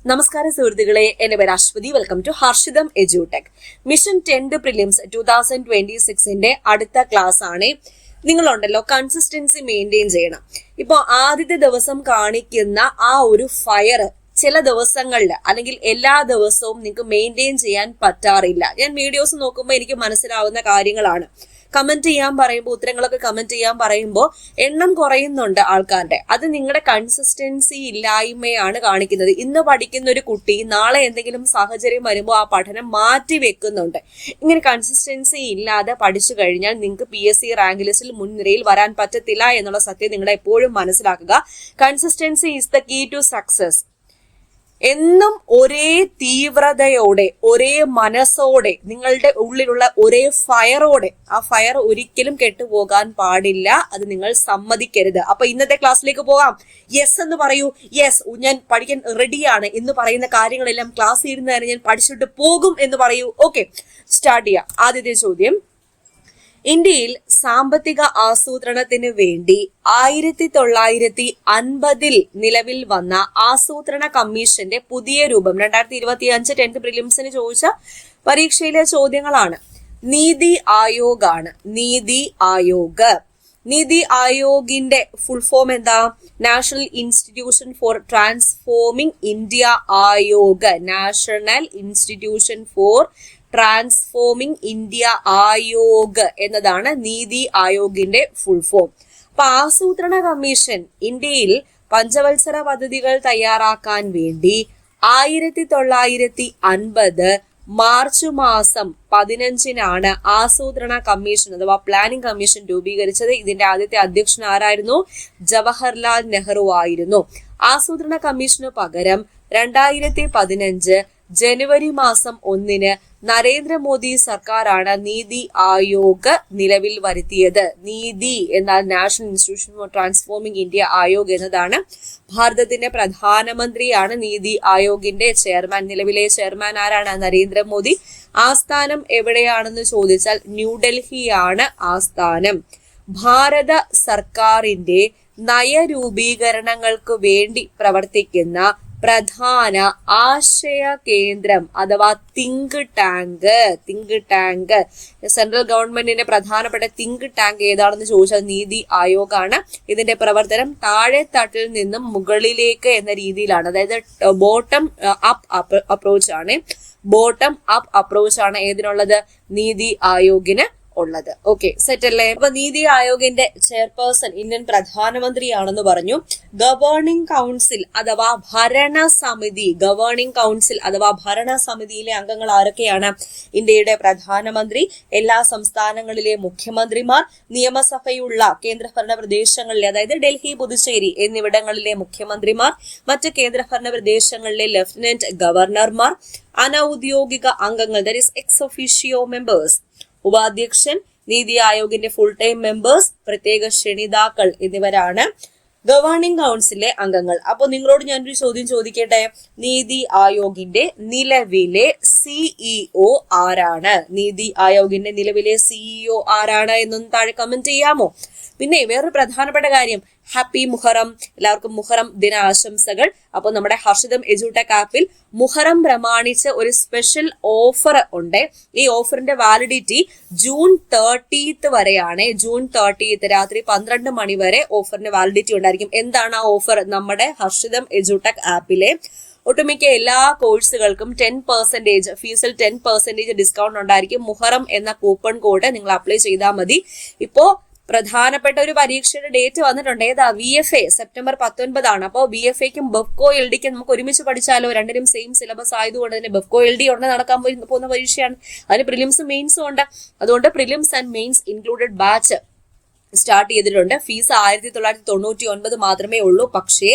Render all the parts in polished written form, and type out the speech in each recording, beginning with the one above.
നമസ്കാരം സുഹൃത്തുക്കളെ, എന്റെ പേര് Aswathy. Welcome to Harshitham edutech. Mission 10th prelims 2026ന്റെ അടുത്ത ക്ലാസ് ആണ്. നിങ്ങളുണ്ടല്ലോ കൺസിസ്റ്റൻസി മെയിൻറ്റെയിൻ ചെയ്യണം. ഇപ്പൊ ആദ്യത്തെ ദിവസം കാണിക്കുന്ന ആ ഒരു ഫയർ ചില ദിവസങ്ങളിൽ അല്ലെങ്കിൽ എല്ലാ ദിവസവും നിങ്ങൾക്ക് മെയിൻറ്റെയിൻ ചെയ്യാൻ പറ്റാറില്ല. ഞാൻ വീഡിയോസ് നോക്കുമ്പോൾ എനിക്ക് മനസ്സിലാവുന്ന കാര്യങ്ങളാണ്. കമന്റ് ചെയ്യാൻ പറയുമ്പോൾ, ഉത്തരങ്ങളൊക്കെ കമന്റ് ചെയ്യാൻ പറയുമ്പോൾ എണ്ണം കുറയുന്നുണ്ട് ആൾക്കാരുടെ. അത് നിങ്ങളുടെ കൺസിസ്റ്റൻസി ഇല്ലായ്മയാണ് കാണിക്കുന്നത്. ഇന്ന് പഠിക്കുന്ന ഒരു കുട്ടി നാളെ എന്തെങ്കിലും സാഹചര്യം വരുമ്പോൾ ആ പഠനം മാറ്റി വെക്കുന്നുണ്ട്. ഇങ്ങനെ കൺസിസ്റ്റൻസി ഇല്ലാതെ പഠിച്ചു കഴിഞ്ഞാൽ നിങ്ങൾക്ക് PSC റാങ്ക് ലിസ്റ്റിൽ മുൻനിരയിൽ വരാൻ പറ്റത്തില്ല എന്നുള്ള സത്യം നിങ്ങൾ എപ്പോഴും മനസ്സിലാക്കുക. Consistency is the key to success. എന്നും ഒരേ തീവ്രതയോടെ, ഒരേ മനസ്സോടെ, നിങ്ങളുടെ ഉള്ളിലുള്ള ഒരേ ഫയറോടെ, ആ ഫയർ ഒരിക്കലും കെട്ടുപോകാൻ പാടില്ല. അത് നിങ്ങൾ സമ്മതിക്കരുത്. അപ്പൊ ഇന്നത്തെ ക്ലാസ്സിലേക്ക് പോകാം. യെസ് എന്ന് പറയൂ. യെസ്, ഞാൻ പഠിക്കാൻ റെഡിയാണ് എന്ന് പറയുന്ന കാര്യങ്ങളെല്ലാം ക്ലാസ്സിൽ ഇരുന്ന് തന്നെ ഞാൻ പഠിച്ചിട്ട് പോകും എന്ന് പറയൂ. ഓക്കെ, സ്റ്റാർട്ട് ചെയ്യാം. ആദ്യത്തെ ചോദ്യം: ഇന്ത്യയിൽ സാമ്പത്തിക ആസൂത്രണത്തിന് വേണ്ടി 1950 നിലവിൽ വന്ന ആസൂത്രണ കമ്മീഷന്റെ പുതിയ രൂപം 2025 10th പ്രിലിംസിന് ചോദിച്ച പരീക്ഷയിലെ ചോദ്യങ്ങളാണ്. നീതി ആയോഗ് ആണ്. നീതി ആയോഗ്. നീതി ആയോഗിന്റെ ഫുൾ ഫോം എന്താ? National institution for transforming India Aayog. National institution for transforming India Aayog എന്നതാണ് നീതി ആയോഗിന്റെ ഫുൾ ഫോം. അപ്പൊ ആസൂത്രണ കമ്മീഷൻ ഇന്ത്യയിൽ പഞ്ചവത്സര പദ്ധതികൾ തയ്യാറാക്കാൻ വേണ്ടി 1950 മാർച്ച് മാസം 15-നാണ് ആസൂത്രണ കമ്മീഷൻ അഥവാ പ്ലാനിംഗ് കമ്മീഷൻ രൂപീകരിച്ചത്. ഇതിന്റെ ആദ്യത്തെ അധ്യക്ഷൻ ആരായിരുന്നു? ജവഹർലാൽ നെഹ്റു ആയിരുന്നു. ആസൂത്രണ കമ്മീഷന് പകരം 2015 ജനുവരി മാസം 1 നരേന്ദ്രമോദി സർക്കാരാണ് നീതി ആയോഗ് നിലവിൽ വരുത്തിയത്. നീതി എന്നാൽ national institution for transforming India Aayog എന്നതാണ്. ഭാരതത്തിന്റെ പ്രധാനമന്ത്രിയാണ് നീതി ആയോഗിന്റെ ചെയർമാൻ. നിലവിലെ ചെയർമാൻ ആരാണ്? നരേന്ദ്രമോദി. ആസ്ഥാനം എവിടെയാണെന്ന് ചോദിച്ചാൽ ന്യൂഡൽഹിയാണ് ആസ്ഥാനം. ഭാരത സർക്കാരിന്റെ നയരൂപീകരണങ്ങൾക്ക് വേണ്ടി പ്രവർത്തിക്കുന്ന പ്രധാന ആശയ കേന്ദ്രം അഥവാ തിങ്ക് ടാങ്ക് സെൻട്രൽ ഗവൺമെന്റിന്റെ പ്രധാനപ്പെട്ട തിങ്ക് ടാങ്ക് ഏതാണെന്ന് ചോദിച്ചാൽ നീതി ആയോഗാണ്. ഇതിന്റെ പ്രവർത്തനം താഴെ തട്ടിൽ നിന്നും മുകളിലേക്ക് എന്ന രീതിയിലാണ്. അതായത് ബോട്ടം അപ്പ് അപ്രോച്ച് ആണ്. ബോട്ടം അപ്പ് അപ്രോച്ച് ആണ് ഏതിനുള്ളത്? നീതി ആയോഗിന് ഉള്ളത്. ഓക്കെ, സെറ്റ് അല്ലേ? അപ്പൊ നീതി ആയോഗിന്റെ ചെയർപേഴ്സൺ ഇന്ത്യൻ പ്രധാനമന്ത്രിയാണെന്ന് പറഞ്ഞു. ഗവേണിംഗ് കൗൺസിൽ അഥവാ ഭരണസമിതിയിലെ അംഗങ്ങൾ ആരൊക്കെയാണ്? ഇന്ത്യയുടെ പ്രധാനമന്ത്രി, എല്ലാ സംസ്ഥാനങ്ങളിലെ മുഖ്യമന്ത്രിമാർ, നിയമസഭയുള്ള കേന്ദ്രഭരണ പ്രദേശങ്ങളിലെ അതായത് ഡൽഹി, പുതുച്ചേരി എന്നിവിടങ്ങളിലെ മുഖ്യമന്ത്രിമാർ, മറ്റ് കേന്ദ്രഭരണ പ്രദേശങ്ങളിലെ ലഫ്റ്റനന്റ് ഗവർണർമാർ, അനൌദ്യോഗിക അംഗങ്ങൾ that is ex officio members, ഉപാധ്യക്ഷൻ, നീതി ആയോഗിന്റെ ഫുൾ ടൈം മെമ്പേഴ്സ്, പ്രത്യേക ക്ഷണിതാക്കൾ എന്നിവരാണ് ഗവേണിംഗ് കൗൺസിലെ അംഗങ്ങൾ. അപ്പൊ നിങ്ങളോട് ഞാനൊരു ചോദ്യം ചോദിക്കട്ടെ. നീതി ആയോഗിന്റെ നിലവിലെ CEO ആരാണ്? നീതി ആയോഗിന്റെ നിലവിലെ CEO ആരാണ് എന്നൊന്ന് താഴെ കമന്റ് ചെയ്യാമോ? പിന്നെ വേറൊരു പ്രധാനപ്പെട്ട കാര്യം, ഹാപ്പി മുഹറം. എല്ലാവർക്കും മുഹറം ദിനാശംസകൾ. അപ്പോൾ നമ്മുടെ ഹർഷിതം എഡ്യൂടെക് ആപ്പിൽ മുഹറം പ്രമാണിച്ച് ഒരു സ്പെഷ്യൽ ഓഫർ ഉണ്ട്. ഈ ഓഫറിന്റെ വാലിഡിറ്റി ജൂൺ 30th വരെയാണ്. ജൂൺ 30th രാത്രി 12 മണി വരെ ഓഫറിന്റെ വാലിഡിറ്റി ഉണ്ടായിരിക്കും. എന്താണ് ആ ഓഫർ? നമ്മുടെ ഹർഷിതം എഡ്യൂടെക് ആപ്പിലെ ഒട്ടുമിക്ക എല്ലാ കോഴ്സുകൾക്കും 10% ഫീസിൽ 10% ഡിസ്കൗണ്ട് ഉണ്ടായിരിക്കും. മുഹറം എന്ന കൂപ്പൺ കോഡ് നിങ്ങൾ അപ്ലൈ ചെയ്താൽ മതി. ഇപ്പോ പ്രധാനപ്പെട്ട ഒരു പരീക്ഷയുടെ ഡേറ്റ് വന്നിട്ടുണ്ട്. ഏതാ? VFA സെപ്റ്റംബർ 19 അപ്പോൾ VFAക്കും ബെഫ്കോ LDക്കും നമുക്ക് ഒരുമിച്ച് പഠിച്ചാലോ? രണ്ടിനും സെയിം സിലബസ് ആയതുകൊണ്ട് തന്നെ ബെഫ്കോ LD ഉടനെ നടക്കാൻ പോകുന്ന പരീക്ഷയാണ്. അതിന് പ്രിലിംസും മെയിൻസും ഉണ്ട്. അതുകൊണ്ട് prelims and mains included batch start ചെയ്തിട്ടുണ്ട്. ഫീസ് 1999 മാത്രമേ ഉള്ളൂ. പക്ഷേ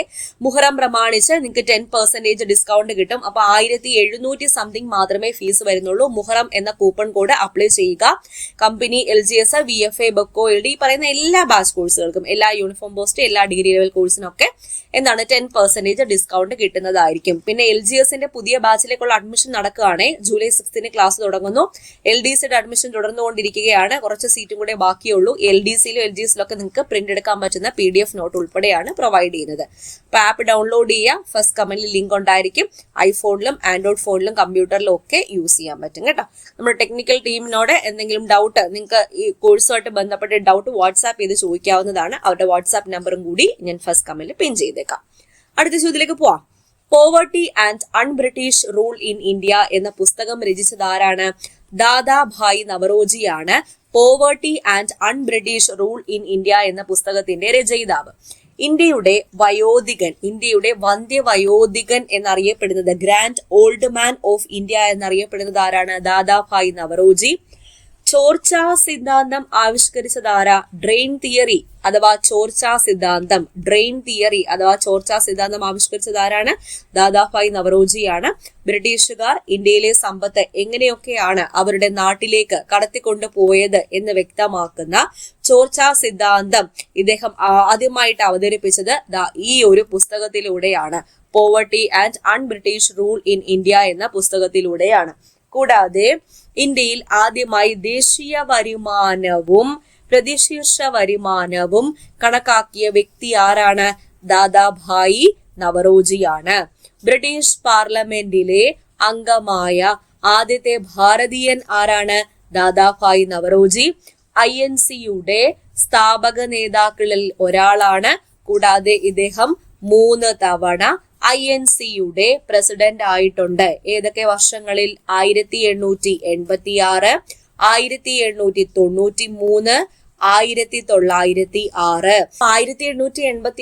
മുഹറം പ്രമാണിച്ച് നിങ്ങൾക്ക് 10% ഡിസ്കൗണ്ട് കിട്ടും. അപ്പൊ 1700 സംതിങ് മാത്രമേ ഫീസ് വരുന്നുള്ളൂ. മുഹറം എന്ന കൂപ്പൺ കോഡ് അപ്ലൈ ചെയ്യുക. Company, LGS, VFA, Bevco LD പറയുന്ന എല്ലാ ബാച്ച് കോഴ്സുകൾക്കും, എല്ലാ യൂണിഫോം പോസ്റ്റ്, എല്ലാ ഡിഗ്രി ലെവൽ കോഴ്സിനൊക്കെ എന്താണ് 10% ഡിസ്കൗണ്ട് കിട്ടുന്നതായിരിക്കും. പിന്നെ LGSന്റെ പുതിയ ബാച്ചിലേക്കുള്ള അഡ്മിഷൻ നടക്കുകയാണ്. ജൂലൈ 6 ക്ലാസ് തുടങ്ങുന്നു. LDCയുടെ അഡ്മിഷൻ തുടർന്നുകൊണ്ടിരിക്കുകയാണ്. കുറച്ച് സീറ്റും കൂടെ ബാക്കിയുള്ളൂ. LDCയിലും LGSിലൊക്കെ നിങ്ങൾക്ക് പ്രിന്റ് എടുക്കാൻ പറ്റുന്ന PDF നോട്ട് ഉൾപ്പെടെയാണ് പ്രൊവൈഡ് ചെയ്യുന്നത്. അപ്പൊ ആപ്പ് ഡൗൺലോഡ് ചെയ്യുക. ഫസ്റ്റ് കമന്റിൽ ലിങ്ക് ഉണ്ടായിരിക്കും. ഐഫോണിലും ആൻഡ്രോയിഡ് ഫോണിലും കമ്പ്യൂട്ടറിലും ഒക്കെ യൂസ് ചെയ്യാൻ പറ്റും കേട്ടോ. നമ്മുടെ ടെക്നിക്കൽ ടീമിനോട് എന്തെങ്കിലും ഡൗട്ട്, നിങ്ങൾക്ക് ഈ കോഴ്സുമായിട്ട് ബന്ധപ്പെട്ട ഡൗട്ട് വാട്സാപ്പ് ചെയ്ത് ചോദിക്കാവുന്നതാണ്. അവരുടെ വാട്സാപ്പ് നമ്പറും കൂടി ഞാൻ ഫസ്റ്റ് കമന്റിൽ പിൻ ചെയ്തേക്കാം. അടുത്ത ചോദ്യത്തിലേക്ക് പോവാം. Poverty and unBritish rule in India എന്ന പുസ്തകം രചിച്ചത് ആരാണ്? ദാദാഭായ് നവറോജിയാണ് poverty and unBritish rule in India എന്ന പുസ്തകത്തിന്റെ രചയിതാവ്. ഇന്ത്യയുടെ വയോധികൻ, ഇന്ത്യയുടെ വന്ധ്യവയോധികൻ എന്നറിയപ്പെടുന്നത്, grand old man of India എന്നറിയപ്പെടുന്നത് ആരാണ്? ദാദാഭായ് നവറോജി. ചോർച്ച സിദ്ധാന്തം ആവിഷ്കരിച്ചത് ആരാ? ഡ്രെയിൻ തിയറി അഥവാ ചോർച്ച സിദ്ധാന്തം, ഡ്രെയിൻ തിയറി അഥവാ ചോർച്ച സിദ്ധാന്തം ആവിഷ്കരിച്ചത് ആരാണ്? ദാദാഭായ് നവറോജിയാണ്. ബ്രിട്ടീഷുകാർ ഇന്ത്യയിലെ സമ്പത്ത് എങ്ങനെയൊക്കെയാണ് അവരുടെ നാട്ടിലേക്ക് കടത്തിക്കൊണ്ടു പോയത് എന്ന് വ്യക്തമാക്കുന്ന ചോർച്ച സിദ്ധാന്തം ഇദ്ദേഹം ആദ്യമായിട്ട് അവതരിപ്പിച്ചത് ഈ ഒരു പുസ്തകത്തിലൂടെയാണ്. Poverty and unBritish rule in India എന്ന പുസ്തകത്തിലൂടെയാണ്. കൂടാതെ ഇന്ത്യയിൽ ആദ്യമായി ദേശീയ വരുമാനവും പ്രതിശീർഷ വരുമാനവും കണക്കാക്കിയ വ്യക്തി ആരാണ്? ദാദാഭായി നവറോജിയാണ്. ബ്രിട്ടീഷ് പാർലമെന്റിലെ അംഗമായ ആദ്യത്തെ ഭാരതീയൻ ആരാണ്? ദാദാഭായി നവറോജി. INCയുടെ സ്ഥാപക നേതാക്കളിൽ ഒരാളാണ്. കൂടാതെ ഇദ്ദേഹം 3 തവണ INCയുടെ പ്രസിഡന്റ് ആയിട്ടുണ്ട്. ഏതൊക്കെ വർഷങ്ങളിൽ? 1886, 1893, 1906. 1886, 1893, 1906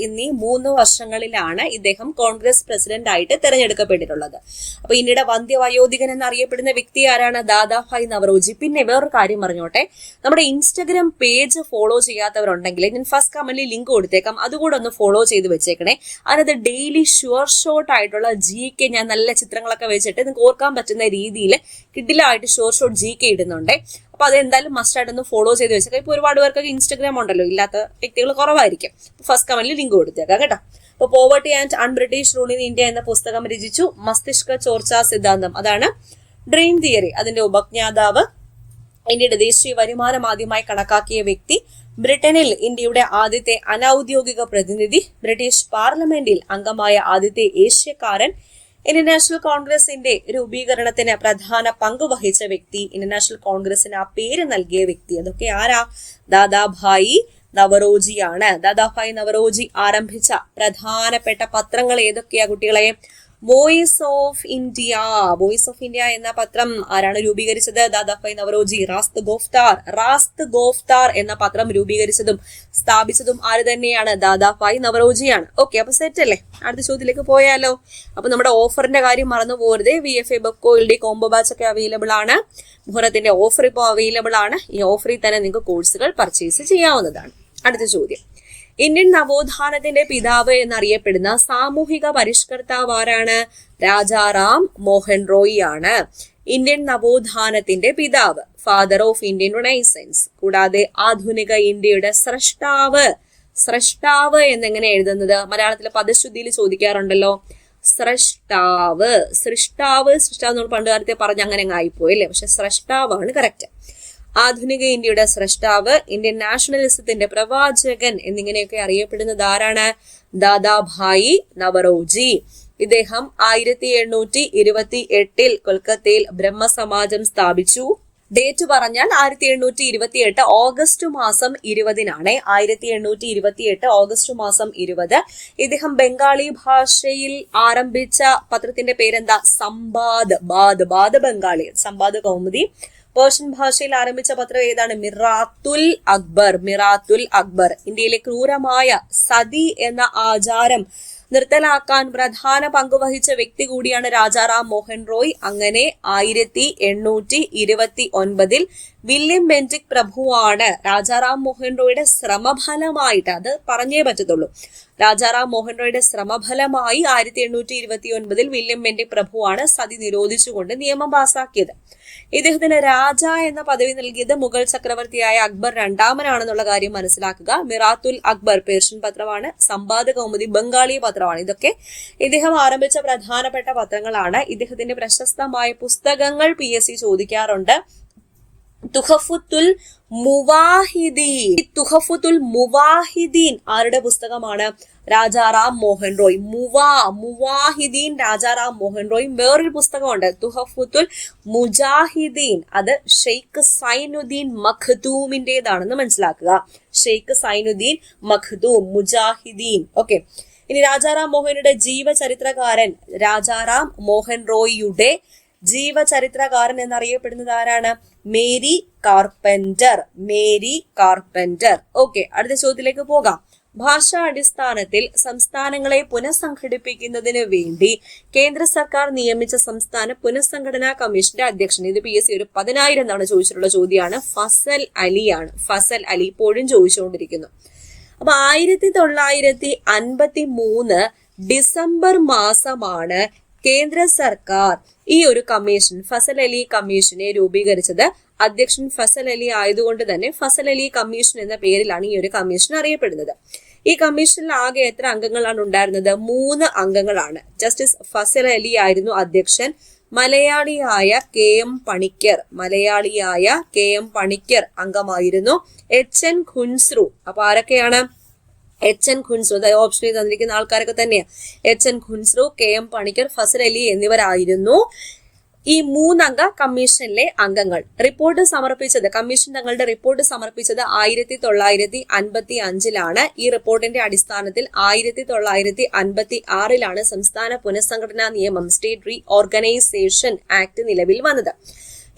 എന്നീ 3 വർഷങ്ങളിലാണ് ഇദ്ദേഹം കോൺഗ്രസ് പ്രസിഡന്റ് ആയിട്ട് തെരഞ്ഞെടുക്കപ്പെട്ടിട്ടുള്ളത്. അപ്പൊ ഇന്ത്യയുടെ വന്ധ്യവയോധികൻ എന്നറിയപ്പെടുന്ന വ്യക്തി ആരാണ്? ദാദാഭായ് നവറോജി. പിന്നെ വേറൊരു കാര്യം പറഞ്ഞോട്ടെ, നമ്മുടെ ഇൻസ്റ്റഗ്രാം പേജ് ഫോളോ ചെയ്യാത്തവരുണ്ടെങ്കിൽ ഞാൻ ഫസ്റ്റ് കമന്റിൽ ലിങ്ക് കൊടുത്തേക്കാം, അതുകൂടെ ഒന്ന് ഫോളോ ചെയ്ത് വെച്ചേക്കണേ. അതിനകത്ത് ഡെയിലി ഷുവർ ഷോട്ട് ആയിട്ടുള്ള GK ഞാൻ നല്ല ചിത്രങ്ങളൊക്കെ വെച്ചിട്ട് നിങ്ങൾക്ക് ഓർക്കാൻ പറ്റുന്ന രീതിയിൽ കിഡിലായിട്ട് ഷോർട്ട് ഷോട്ട് GK ഇടുന്നുണ്ട്. അപ്പൊ അത് എന്തായാലും മസ്റ്റ് ആയിട്ടൊന്ന് ഫോളോ ചെയ്ത് വെച്ചേക്കാം. ഇപ്പൊ ഒരുപാട് പേർക്കൊക്കെ ഇൻസ്റ്റഗ്രാം ഉണ്ടല്ലോ, ഇല്ലാത്ത വ്യക്തികൾ കുറവായിരിക്കും. ഫസ്റ്റ് കമന്റിൽ ലിങ്ക് കൊടുത്തേക്കാം കേട്ടോ. അപ്പൊ poverty and unBritish rule in India എന്ന പുസ്തകം രചിച്ചു. മസ്തിഷ്ക ചോർച്ചാ സിദ്ധാന്തം, അതാണ് ഡ്രെയിൻ തിയറി, അതിന്റെ ഉപജ്ഞാതാവ്. ഇന്ത്യയുടെ ദേശീയ വരുമാനം ആദ്യമായി കണക്കാക്കിയ വ്യക്തി. ബ്രിട്ടനിൽ ഇന്ത്യയുടെ ആദ്യത്തെ അനൌദ്യോഗിക പ്രതിനിധി. ബ്രിട്ടീഷ് പാർലമെന്റിൽ അംഗമായ ആദ്യത്തെ ഏഷ്യക്കാരൻ. ഇന്ത്യൻ നാഷണൽ കോൺഗ്രസിന്റെ രൂപീകരണത്തിന് പ്രധാന പങ്ക് വഹിച്ച വ്യക്തി. ഇന്ത്യൻ നാഷണൽ കോൺഗ്രസിന് ആ പേര് നൽകിയ വ്യക്തി. അതൊക്കെ ആരാ? ദാദാഭായി നവറോജിയാണ്. ദാദാഭായി നവറോജി ആരംഭിച്ച പ്രധാനപ്പെട്ട പത്രങ്ങൾ ഏതൊക്കെയാ കുട്ടികളെ? Voice of India. Voice of India എന്ന പത്രം ആരാണ് രൂപീകരിച്ചത്? ദാദാഭായ് നവറോജി. റാസ്ത് ഗോഫ്താർ എന്ന പത്രം രൂപീകരിച്ചതും സ്ഥാപിച്ചതും ആര് തന്നെയാണ്? ദാദാഭായ് നവറോജിയാണ്. ഓക്കെ, അപ്പൊ സെറ്റ് അല്ലേ? അടുത്ത ചോദ്യത്തിലേക്ക് പോയാലോ? അപ്പൊ നമ്മുടെ ഓഫറിന്റെ കാര്യം മറന്നു പോകരുത്. VFA Bevco LD combo batch ഒക്കെ അവൈലബിൾ ആണ്. മുഹറത്തിന്റെ ഓഫർ ഇപ്പോൾ അവൈലബിൾ ആണ്. ഈ ഓഫറിൽ തന്നെ നിങ്ങൾക്ക് കോഴ്സുകൾ പർച്ചേസ് ചെയ്യാവുന്നതാണ്. അടുത്ത ചോദ്യം, ഇന്ത്യൻ നവോത്ഥാനത്തിന്റെ പിതാവ് എന്നറിയപ്പെടുന്ന സാമൂഹിക പരിഷ്കർത്താവ് ആരാണ്? രാജാറാം മോഹൻ റോയ് ആണ് ഇന്ത്യൻ നവോത്ഥാനത്തിന്റെ പിതാവ്, ഫാദർ ഓഫ് ഇന്ത്യൻ റിനൈസൻസ്. കൂടാതെ ആധുനിക ഇന്ത്യയുടെ സ്രഷ്ടാവ് എന്നെങ്ങനെ എഴുതുന്നത്? മലയാളത്തിലെ പദശുദ്ധിയിൽ ചോദിക്കാറുണ്ടല്ലോ. സൃഷ്ടാവ് നമ്മൾ പണ്ടുകാലത്തെ പറഞ്ഞ് അങ്ങനെ ആയിപ്പോയി അല്ലേ? പക്ഷെ സ്രഷ്ടാവാണ് കറക്റ്റ്. ആധുനിക ഇന്ത്യയുടെ സ്രഷ്ടാവ്, ഇന്ത്യൻ നാഷണലിസത്തിന്റെ പ്രവാചകൻ എന്നിങ്ങനെയൊക്കെ അറിയപ്പെടുന്നത് ആരാണ്? ദാദാഭായി നവറോജി. ഇദ്ദേഹം 1828 കൊൽക്കത്തയിൽ ബ്രഹ്മസമാജം സ്ഥാപിച്ചു. ഡേറ്റ് പറഞ്ഞാൽ 1828 ഓഗസ്റ്റ് മാസം 20-നാണ്. 1828 ഓഗസ്റ്റ് മാസം 20. ഇദ്ദേഹം ബംഗാളി ഭാഷയിൽ ആരംഭിച്ച പത്രത്തിന്റെ പേരെന്താ? ബാദ് ബംഗാളി, സമ്പാദ് കൗമുദി. പേർഷ്യൻ ഭാഷയിൽ ആരംഭിച്ച പത്രം ഏതാണ്? മിറാത്തുൽ അക്ബർ. ഇന്ത്യയിലെ ക്രൂരമായ സതി എന്ന ആചാരം നിർത്തലാക്കാൻ പ്രധാന പങ്കുവഹിച്ച വ്യക്തി കൂടിയാണ് രാജാറാം മോഹൻ റോയ്. അങ്ങനെ 1829 വില്യം ബെന്റിക് പ്രഭുവാണ് രാജാറാം മോഹൻ റോയുടെ ശ്രമഫലമായിട്ട്, അത് പറഞ്ഞേ പറ്റത്തുള്ളൂ, രാജാറാം മോഹൻ റോയുടെ ശ്രമഫലമായി 1829 വില്യം ബെന്റിക് പ്രഭുവാണ് സതി നിരോധിച്ചുകൊണ്ട് നിയമം പാസാക്കിയത്. ഇദ്ദേഹത്തിന് രാജ എന്ന പദവി നൽകിയത് മുഗൾ ചക്രവർത്തിയായ അക്ബർ രണ്ടാമനാണെന്നുള്ള കാര്യം മനസ്സിലാക്കുക. മിറാത്തുൽ അക്ബർ പേർഷ്യൻ പത്രമാണ്. സമ്പാദ് കൗമുദി ബംഗാളി പത്രമാണ്. ഇതൊക്കെ ഇദ്ദേഹം ആരംഭിച്ച പ്രധാനപ്പെട്ട പത്രങ്ങളാണ്. ഇദ്ദേഹത്തിന്റെ പ്രശസ്തമായ പുസ്തകങ്ങൾ PSC ചോദിക്കാറുണ്ട്. തുഹഫത്തുൽ മുവാഹിദീൻ. തുഹഫത്തുൽ മുവാഹിദീൻ ആരുടെ പുസ്തകമാണ്? രാജാറാം മോഹൻ റോയ്. മുവാഹിദീൻ രാജാറാം മോഹൻ റോയ്. വേറൊരു പുസ്തകമുണ്ട് തുഹഫത്തുൽ മുജാഹിദീൻ, അത് ഷെയ്ഖ് സൈനുദ്ദീൻ മഖ്ദൂമിന്റേതാണെന്ന് മനസ്സിലാക്കുക. ഷെയ്ഖ് സൈനുദ്ദീൻ മഖ്ദൂം, മുജാഹിദീൻ. ഓക്കെ, ഇനി രാജാറാം മോഹനയുടെ ജീവചരിത്രകാരൻ, രാജാറാം മോഹൻ റോയിയുടെ ജീവചരിത്രകാരൻ എന്നറിയപ്പെടുന്നത് ആരാണ്? Mary carpenter. Mary carpenter. Okay, അടുത്ത ചോദ്യത്തിലേക്ക് പോകാം. ഭാഷാ അടിസ്ഥാനത്തിൽ സംസ്ഥാനങ്ങളെ പുനഃസംഘടിപ്പിക്കുന്നതിന് വേണ്ടി കേന്ദ്ര സർക്കാർ നിയമിച്ച സംസ്ഥാന പുനഃസംഘടനാ കമ്മീഷന്റെ അധ്യക്ഷൻ, ഇത് PSC ഒരു 10,000 തവണ ചോദിച്ചിട്ടുള്ള ചോദ്യമാണ്. ഫസൽ അലിയാണ്. ഫസൽ അലി ഇപ്പോഴും ചോദിച്ചുകൊണ്ടിരിക്കുന്നു. അപ്പൊ 1953 ഡിസംബർ മാസമാണ് കേന്ദ്ര സർക്കാർ ഈ ഒരു കമ്മീഷൻ, ഫസൽ അലി കമ്മീഷനെ രൂപീകരിച്ചത്. അധ്യക്ഷൻ ഫസൽ അലി ആയതുകൊണ്ട് തന്നെ ഫസൽ അലി കമ്മീഷൻ എന്ന പേരിലാണ് ഈ ഒരു കമ്മീഷൻ അറിയപ്പെടുന്നത്. ഈ കമ്മീഷനിൽ ആകെ എത്ര അംഗങ്ങളാണ് ഉണ്ടായിരുന്നത്? 3 അംഗങ്ങളാണ്. ജസ്റ്റിസ് ഫസൽ അലി ആയിരുന്നു അധ്യക്ഷൻ. മലയാളിയായ KM പണിക്കർ അംഗമായിരുന്നു. HN ഖുൻസ്രു. അപ്പൊ ആരൊക്കെയാണ്? HN ഖുൻസ്രു, അതായത് ഓപ്ഷനിൽ തന്നിരിക്കുന്ന ആൾക്കാരൊക്കെ തന്നെയാണ്. HN ഖുൻസ്രു, KM പണിക്കർ, ഫസൽ അലി എന്നിവരായിരുന്നു ഈ 3 അംഗ കമ്മീഷനിലെ അംഗങ്ങൾ. റിപ്പോർട്ട് സമർപ്പിച്ചത്, കമ്മീഷൻ തങ്ങളുടെ റിപ്പോർട്ട് സമർപ്പിച്ചത് 1955 ഈ റിപ്പോർട്ടിന്റെ അടിസ്ഥാനത്തിൽ 1956 സംസ്ഥാന പുനഃസംഘടനാ നിയമം, സ്റ്റേറ്റ് റീ ഓർഗനൈസേഷൻ ആക്ട് നിലവിൽ വന്നത്.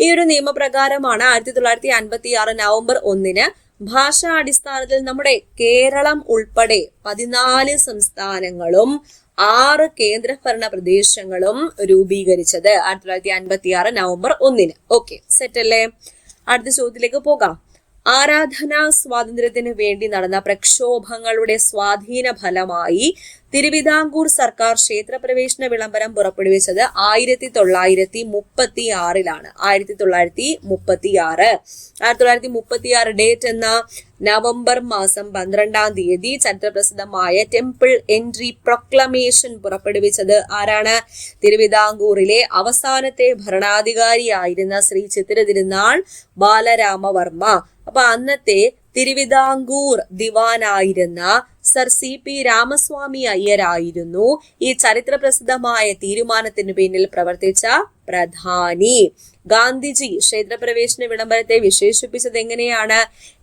ഈ ഒരു നിയമപ്രകാരമാണ് 1956 നവംബർ 1 ഭാഷാ അടിസ്ഥാനത്തിൽ നമ്മുടെ കേരളം ഉൾപ്പെടെ 14 സംസ്ഥാനങ്ങളും 6 കേന്ദ്രഭരണ പ്രദേശങ്ങളും രൂപീകരിച്ചത് 1956 നവംബർ 1. ഓക്കെ, സെറ്റ് അല്ലേ? അടുത്ത ചോദ്യത്തിലേക്ക് പോകാം. ആരാധനാ സ്വാതന്ത്ര്യത്തിന് വേണ്ടി നടന്ന പ്രക്ഷോഭങ്ങളുടെ സ്വാധീന ഫലമായി തിരുവിതാംകൂർ സർക്കാർ ക്ഷേത്രപ്രവേശന വിളംബരം പുറപ്പെടുവിച്ചത് 1936 1936 ഡേറ്റ് എന്ന നവംബർ മാസം 12 ചരിത്രപ്രസിദ്ധമായ ടെമ്പിൾ എൻട്രി പ്രൊക്ലമേഷൻ പുറപ്പെടുവിച്ചത് ആരാണ്? തിരുവിതാംകൂറിലെ അവസാനത്തെ ഭരണാധികാരിയായിരുന്ന ശ്രീ ചിത്തിര തിരുനാൾ ബാലരാമവർമ്മ. അപ്പൊ അന്നത്തെ തിരുവിതാംകൂർ ദിവാനായിരുന്ന സർ CP രാമസ്വാമി അയ്യരായിരുന്നു ഈ ചരിത്ര പ്രസിദ്ധമായ തീരുമാനത്തിന് പിന്നിൽ പ്രവർത്തിച്ച പ്രധാനി. ഗാന്ധിജി ക്ഷേത്രപ്രവേശന വിളംബരത്തെ വിശേഷിപ്പിച്ചത് എങ്ങനെയാണ്?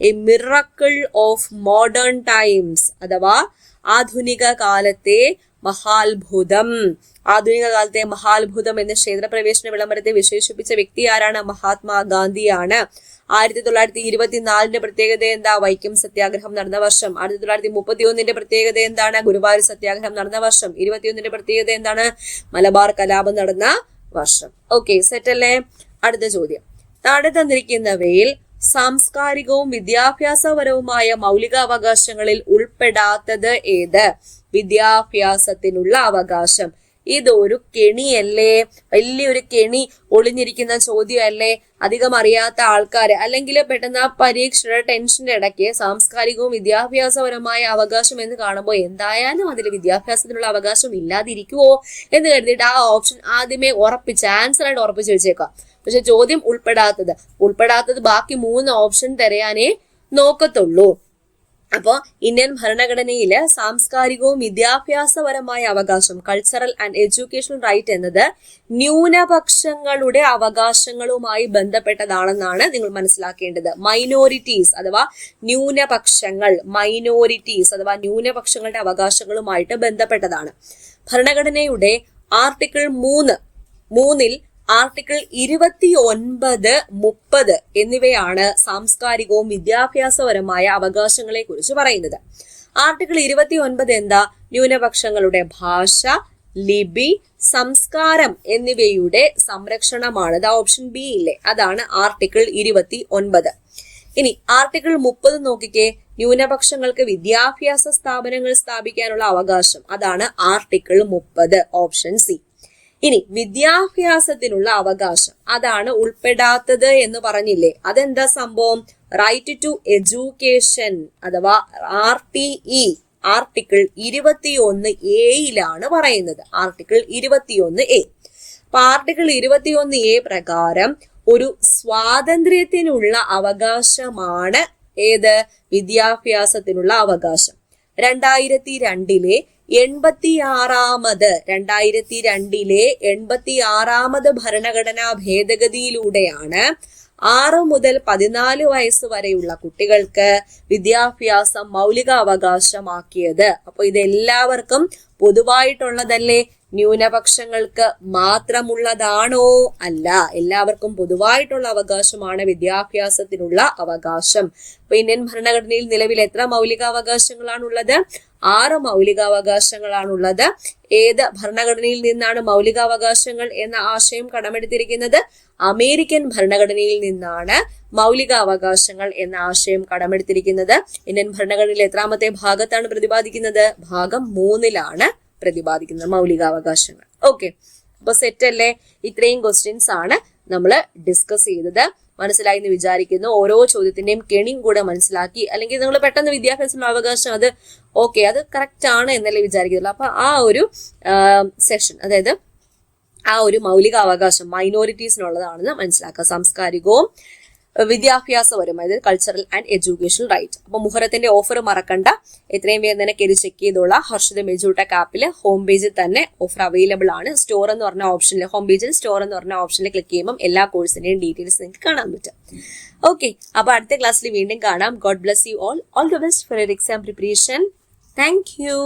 A miracle of modern times, അഥവാ ആധുനിക കാലത്തെ മഹാത്ഭുതം. ആധുനിക കാലത്തെ മഹാത്ഭുതം എന്ന് ക്ഷേത്രപ്രവേശന വിളംബരത്തെ വിശേഷിപ്പിച്ച വ്യക്തി ആരാണ്? മഹാത്മാഗാന്ധിയാണ്. 1924 പ്രത്യേകത എന്താ? വൈക്കം സത്യാഗ്രഹം നടന്ന വർഷം. 1931 പ്രത്യേകത എന്താണ്? ഗുരുവായൂർ സത്യാഗ്രഹം നടന്ന വർഷം. 21 പ്രത്യേകത എന്താണ്? മലബാർ കലാപം നടന്ന വർഷം. ഓക്കെ, സെറ്റ് അല്ലേ? അടുത്ത ചോദ്യം. താഴെ തന്നിരിക്കുന്നവയിൽ സാംസ്കാരികവും വിദ്യാഭ്യാസപരവുമായ മൗലികാവകാശങ്ങളിൽ ഉൾപ്പെടാത്തത് ഏത്? വിദ്യാഭ്യാസത്തിനുള്ള അവകാശം. ഇതൊരു കെണിയല്ലേ? വലിയൊരു കെണി ഒളിഞ്ഞിരിക്കുന്ന ചോദ്യമല്ലേ? അധികം അറിയാത്ത ആൾക്കാര് അല്ലെങ്കിൽ പെട്ടെന്ന് പരീക്ഷയുടെ ടെൻഷന്റെ ഇടയ്ക്ക് സാംസ്കാരികവും വിദ്യാഭ്യാസപരമായ അവകാശം എന്ന് കാണുമ്പോൾ എന്തായാലും അതിൽ വിദ്യാഭ്യാസത്തിനുള്ള അവകാശം ഇല്ലാതിരിക്കുവോ എന്ന് കരുതിയിട്ട് ആ ഓപ്ഷൻ ആദ്യമേ ആൻസർ ആയിട്ട് ഉറപ്പിച്ച് വെച്ചേക്കാം. പക്ഷെ ചോദ്യം ഉൾപ്പെടാത്തത് ബാക്കി 3 ഓപ്ഷൻ തിരയാനേ നോക്കത്തുള്ളൂ. അപ്പോ ഇന്ത്യൻ ഭരണഘടനയില് സാംസ്കാരികവും വിദ്യാഭ്യാസപരമായ അവകാശം, കൾച്ചറൽ ആൻഡ് എഡ്യൂക്കേഷണൽ റൈറ്റ് എന്നത് ന്യൂനപക്ഷങ്ങളുടെ അവകാശങ്ങളുമായി ബന്ധപ്പെട്ടതാണെന്നാണ് നിങ്ങൾ മനസ്സിലാക്കേണ്ടത്. മൈനോറിറ്റീസ് അഥവാ ന്യൂനപക്ഷങ്ങളുടെ അവകാശങ്ങളുമായിട്ട് ബന്ധപ്പെട്ടതാണ്. ഭരണഘടനയുടെ ആർട്ടിക്കിൾ 3 ആർട്ടിക്കിൾ 29, 30 എന്നിവയാണ് സാംസ്കാരികവും വിദ്യാഭ്യാസപരമായ അവകാശങ്ങളെ കുറിച്ച് പറയുന്നത്. ആർട്ടിക്കിൾ 29 എന്താ? ന്യൂനപക്ഷങ്ങളുടെ ഭാഷ, ലിപി, സംസ്കാരം എന്നിവയുടെ സംരക്ഷണമാണ്. ഓപ്ഷൻ ബി ഇല്ലേ, അതാണ് ആർട്ടിക്കിൾ 29. ഇനി ആർട്ടിക്കിൾ 30 നോക്കിക്കേ, ന്യൂനപക്ഷങ്ങൾക്ക് വിദ്യാഭ്യാസ സ്ഥാപനങ്ങൾ സ്ഥാപിക്കാനുള്ള അവകാശം, അതാണ് ആർട്ടിക്കിൾ 30, ഓപ്ഷൻ സി. ഇനി വിദ്യാഭ്യാസത്തിനുള്ള അവകാശം, അതാണ് ഉൾപ്പെടാത്തത് എന്ന് പറഞ്ഞില്ലേ, അതെന്താ സംഭവം? റൈറ്റ് ടു എഡ്യൂക്കേഷൻ അഥവാ RTE ആർട്ടിക്കിൾ 21A പറയുന്നത്. Article 21A. അപ്പൊ ആർട്ടിക്കിൾ 21A പ്രകാരം ഒരു സ്വാതന്ത്ര്യത്തിനുള്ള അവകാശമാണ് ഏത്? വിദ്യാഭ്യാസത്തിനുള്ള അവകാശം. 2002 2002 ഭരണഘടനാ ഭേദഗതിയിലൂടെയാണ് 6 മുതൽ 14 വയസ്സ് വരെയുള്ള കുട്ടികൾക്ക് വിദ്യാഭ്യാസം മൗലികാവകാശമാക്കിയത്. അപ്പൊ ഇതെല്ലാവർക്കും പൊതുവായിട്ടുള്ളതല്ലേ? ന്യൂനപക്ഷങ്ങൾക്ക് മാത്രമുള്ളതാണോ? അല്ല, എല്ലാവർക്കും പൊതുവായിട്ടുള്ള അവകാശമാണ് വിദ്യാഭ്യാസത്തിനുള്ള അവകാശം. അപ്പൊ ഇന്ത്യൻ ഭരണഘടനയിൽ നിലവിൽ എത്ര മൗലികാവകാശങ്ങളാണുള്ളത്? 6 മൗലികാവകാശങ്ങളാണുള്ളത്. ഏത് ഭരണഘടനയിൽ നിന്നാണ് മൗലികാവകാശങ്ങൾ എന്ന ആശയം കടമെടുത്തിരിക്കുന്നത്? അമേരിക്കൻ ഭരണഘടനയിൽ നിന്നാണ് മൗലികാവകാശങ്ങൾ എന്ന ആശയം കടമെടുത്തിരിക്കുന്നത്. ഇന്ത്യൻ ഭരണഘടനയിൽ എത്രാമത്തെ ഭാഗത്താണ് പ്രതിപാദിക്കുന്നത്? ഭാഗം 3-ലാണ് പ്രതിപാദിക്കുന്നത് മൗലികാവകാശങ്ങൾ. ഓക്കെ, അപ്പൊ സെറ്റ് അല്ലേ? ഇത്രയും ക്വസ്റ്റ്യൻസ് ആണ് നമ്മൾ ഡിസ്കസ് ചെയ്തത്. മനസ്സിലായി എന്ന് വിചാരിക്കുന്നു. ഓരോ ചോദ്യത്തിന്റെയും കെണിയും കൂടെ മനസ്സിലാക്കി, അല്ലെങ്കിൽ നിങ്ങൾ പെട്ടെന്ന് വിദ്യാഭ്യാസത്തിനുള്ള അവകാശം അത് ഓക്കെ, അത് കറക്റ്റ് ആണ് എന്നല്ലേ വിചാരിക്കുന്നുള്ളൂ. അപ്പൊ ആ ഒരു സെഷൻ, അതായത് ആ ഒരു മൗലികാവകാശം മൈനോറിറ്റീസിനുള്ളതാണെന്ന് മനസ്സിലാക്കുക. സാംസ്കാരികവും വിദ്യാഭ്യാസപരവും, അതായത് കൾച്ചറൽ ആൻഡ് എഡ്യൂക്കേഷണൽ റൈറ്റ്. അപ്പൊ മുഹറത്തിന്റെ ഓഫർ മറക്കണ്ട. എത്രയും വേഗം തന്നെ കയറി ചെക്ക് ചെയ്തോളാം. ഹർഷിത മെജൂടെക് ആപ്പിൽ ഹോം പേജിൽ തന്നെ ഓഫർ അവൈലബിൾ ആണ്. സ്റ്റോർ എന്ന് പറഞ്ഞ ഓപ്ഷനിൽ, ഹോം പേജിൽ സ്റ്റോർ എന്ന് പറഞ്ഞ ഓപ്ഷനിൽ ക്ലിക്ക് ചെയ്യുമ്പോൾ എല്ലാ കോഴ്സിന്റെയും ഡീറ്റെയിൽസ് നിങ്ങൾക്ക് കാണാൻ പറ്റും. ഓക്കെ, അപ്പൊ അടുത്ത ക്ലാസ്സിൽ വീണ്ടും കാണാം. God bless you all. All the best for your exam preparation. Thank you.